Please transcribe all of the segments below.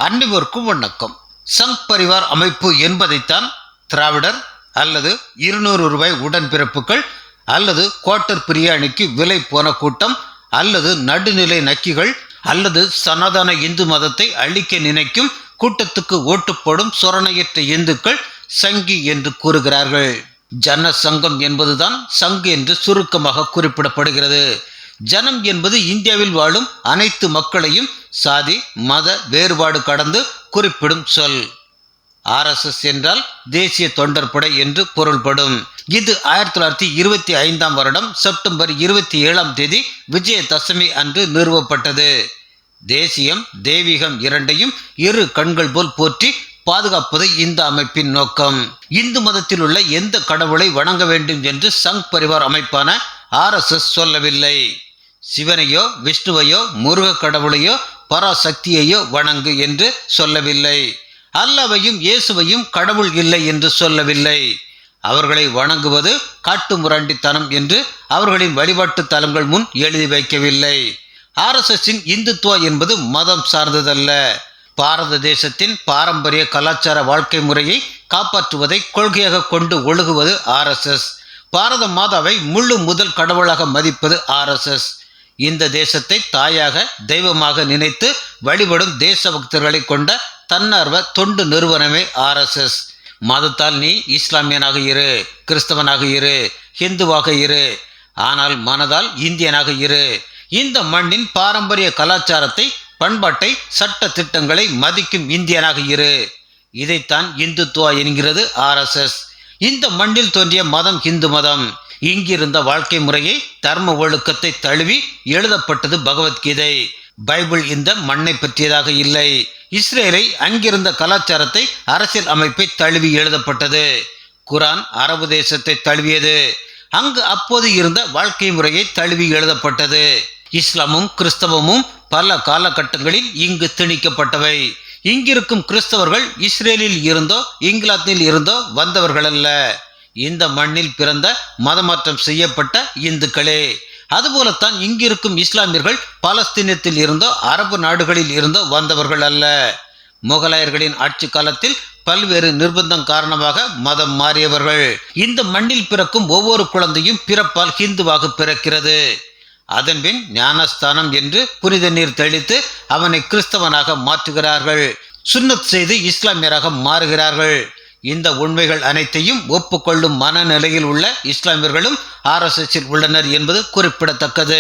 அனைவருக்கும் வணக்கம். சங் பரிவார் அமைப்பு என்பதைத்தான் திராவிடர் அல்லது 200 ரூபாய் உடன்பிறப்புகள் அல்லது குவார்ட்டர் பிரியாணிக்கு விலை போன கூட்டம் அல்லது நடுநிலை நக்கிகள் அல்லது சனாதன இந்து மதத்தை அழிக்க நினைக்கும் கூட்டத்துக்கு ஓட்டு போடும் சொரணையற்ற இந்துக்கள் சங்கி என்று கூறுகிறார்கள். ஜன சங்கம் என்பதுதான் சங்கு என்று சுருக்கமாக குறிப்பிடப்படுகிறது. ஜனம் என்பது இந்தியாவில் வாழும் அனைத்து மக்களையும் சாதி மத வேறுபாடு கடந்து குறிப்பிடும் சொல். RSS என்றால் தேசிய தொண்டர் படை என்று பொருள்படும். இது 1925 வருடம் செப்டம்பர் 27 விஜயதசமி அன்று நிறுவப்பட்டது. தேசியம் தெய்வீகம் இரண்டையும் இரு கண்கள் போல் போற்றி பாதுகாப்பது இந்த அமைப்பின் நோக்கம். இந்து மதத்தில் உள்ள எந்த கடவுளை வணங்க வேண்டும் என்று சங் பரிவார் அமைப்பான RSS சொல்லவில்லை. சிவனையோ விஷ்ணுவையோ முருக கடவுளையோ பராசக்தியையோ வணங்கு என்று சொல்லவில்லை. அல்லாவையும் இயேசுவையும் கடவுள் இல்லை என்று சொல்லவில்லை. அவர்களை வணங்குவது காட்டுமுராண்டித்தனம் என்று அவர்களின் வழிபாட்டு தலங்கள் முன் எழுதி வைக்கவில்லை. RSSின் இந்துத்துவா என்பது மதம் சார்ந்ததல்ல. பாரத தேசத்தின் பாரம்பரிய கலாச்சார வாழ்க்கை முறையை காப்பாற்றுவதை கொள்கையாக கொண்டு ஒழுகுவது RSS. பாரத மாதாவை முழு முதல் கடவுளாக மதிப்பது RSS. இந்த தேசத்தை தாயாக தெய்வமாக நினைத்து வழிபடும் தேசபக்தர்களை கொண்ட தன்னார்வ தொண்டு நிறுவனமே RSS. மதத்தால் நீ இஸ்லாமியனாக இரு, கிறிஸ்தவனாக இரு, ஹிந்துவாக இரு, ஆனால் மனதால் இந்தியனாக இரு. இந்த மண்ணின் பாரம்பரிய கலாச்சாரத்தை பண்பாட்டை சட்ட திட்டங்களை மதிக்கும் இந்தியனாக இரு. இதைத்தான் இந்துத்துவா என்கிறது RSS. இந்த மண்ணில் தோன்றிய மதம் இந்து மதம். இங்கிருந்த வாழ்க்கை முறையை தர்ம ஒழுக்கத்தை தழுவி எழுதப்பட்டது பகவத்கீதை. பைபிள் இந்த மண்ணை பற்றியதாக இல்லை. இஸ்ரேலை அங்கிருந்த கலாச்சாரத்தை அரசியல் அமைப்பை தழுவி எழுதப்பட்டது. குரான் அரபு தேசத்தை தழுவியது. அங்கு அப்போது இருந்த வாழ்க்கை முறையை தழுவி எழுதப்பட்டது. இஸ்லாமும் கிறிஸ்தவமும் பல காலகட்டங்களில் இங்கு திணிக்கப்பட்டவை. இங்கிருக்கும் கிறிஸ்தவர்கள் இஸ்ரேலில் இருந்தோ இங்கிலாந்தில் இருந்தோ வந்தவர்கள் அல்ல. இந்த மண்ணில் பிறந்த மதமாற்றம் செய்யப்பட்ட இந்துக்களே. அதுபோலத்தான் இங்கிருக்கும் இஸ்லாமியர்கள் பாலஸ்தீனத்தில் இருந்தோ அரபு நாடுகளில் இருந்தோ வந்தவர்கள் அல்ல. முகலாயர்களின் ஆட்சி காலத்தில் பல்வேறு நிர்பந்தம் காரணமாக மதம் மாறியவர்கள். இந்த மண்ணில் பிறக்கும் ஒவ்வொரு குழந்தையும் பிறப்பால் ஹிந்துவாக பிறக்கிறது. அதன்பின் ஞானஸ்தானம் என்று புனித நீர் தெளித்து அவனை கிறிஸ்தவனாக மாற்றுகிறார்கள். சுன்னத் செய்து இஸ்லாமியராக மாறுகிறார்கள். இந்த உண்மைகள் அனைத்தையும் ஒப்புக்கொள்ளும் மனநிலையில் உள்ள இஸ்லாமியர்களும் RSSில் உள்ளனர் என்பது குறிப்பிடத்தக்கது.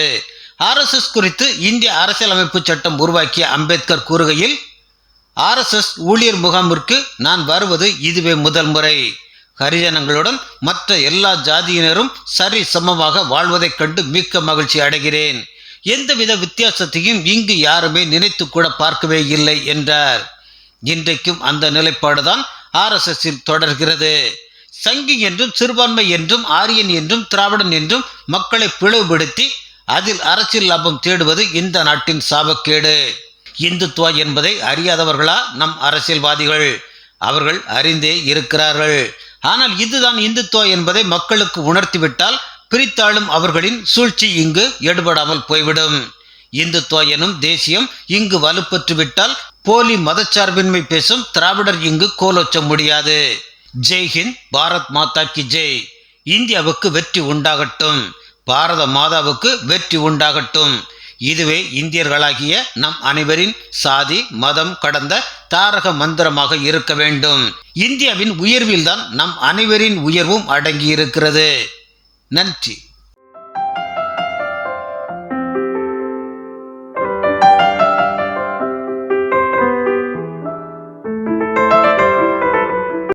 RSS குறித்து இந்திய அரசியலமைப்பு சட்டம் உருவாக்கிய அம்பேத்கர் கூறுகையில், RSS ஊழியர் முகாமிற்கு நான் வருவது இதுவே முதல் முறை. ஹரிஜனங்களுடன் மற்ற எல்லா ஜாதியினரும் சரி சமமாக வாழ்வதைக் கண்டு மிக்க மகிழ்ச்சி அடைகிறேன். எந்தவித வித்தியாசத்தையும் இங்கு யாருமே நினைத்து கூட பார்க்கவே இல்லை என்றார். இன்றைக்கும் அந்த நிலைப்பாடுதான் RSSில் தொடர்கிறது. சங்கி என்றும் சிறுபான்மை என்றும் ஆரியன் என்றும் திராவிடன் என்றும் மக்களை பிளவுபடுத்தி அதில் அரசியல் லாபம் தேடுவது இந்த நாட்டின் சாபக்கேடு. இந்துத்துவா என்பதை அறியாதவர்களா நம் அரசியல்வாதிகள்? அவர்கள் அறிந்தே இருக்கிறார்கள். ஆனால் இதுதான் இந்துத்துவா என்பதை மக்களுக்கு உணர்த்திவிட்டால் பிரித்தாளும் அவர்களின் சூழ்ச்சி இங்கு எடுபடாமல் போய்விடும். இந்துத்துவா எனும் தேசியம் இங்கு வலுப்பெற்றுவிட்டால் போலி மதச்சார்பின்மை பேசும் திராவிடர் இங்கு கோலோச்ச முடியாது. ஜெய்ஹிந்த், பாரத் மாதா கி ஜெய். இந்தியாவுக்கு வெற்றி உண்டாகட்டும். பாரத மாதாவுக்கு வெற்றி உண்டாகட்டும். இதுவே இந்தியர்களாகிய நம் அனைவரின் சாதி மதம் கடந்த தாரக மந்திரமாக இருக்க வேண்டும். இந்தியாவின் உயர்வில்தான் நம் அனைவரின் உயர்வும் அடங்கி இருக்கிறது. நன்றி.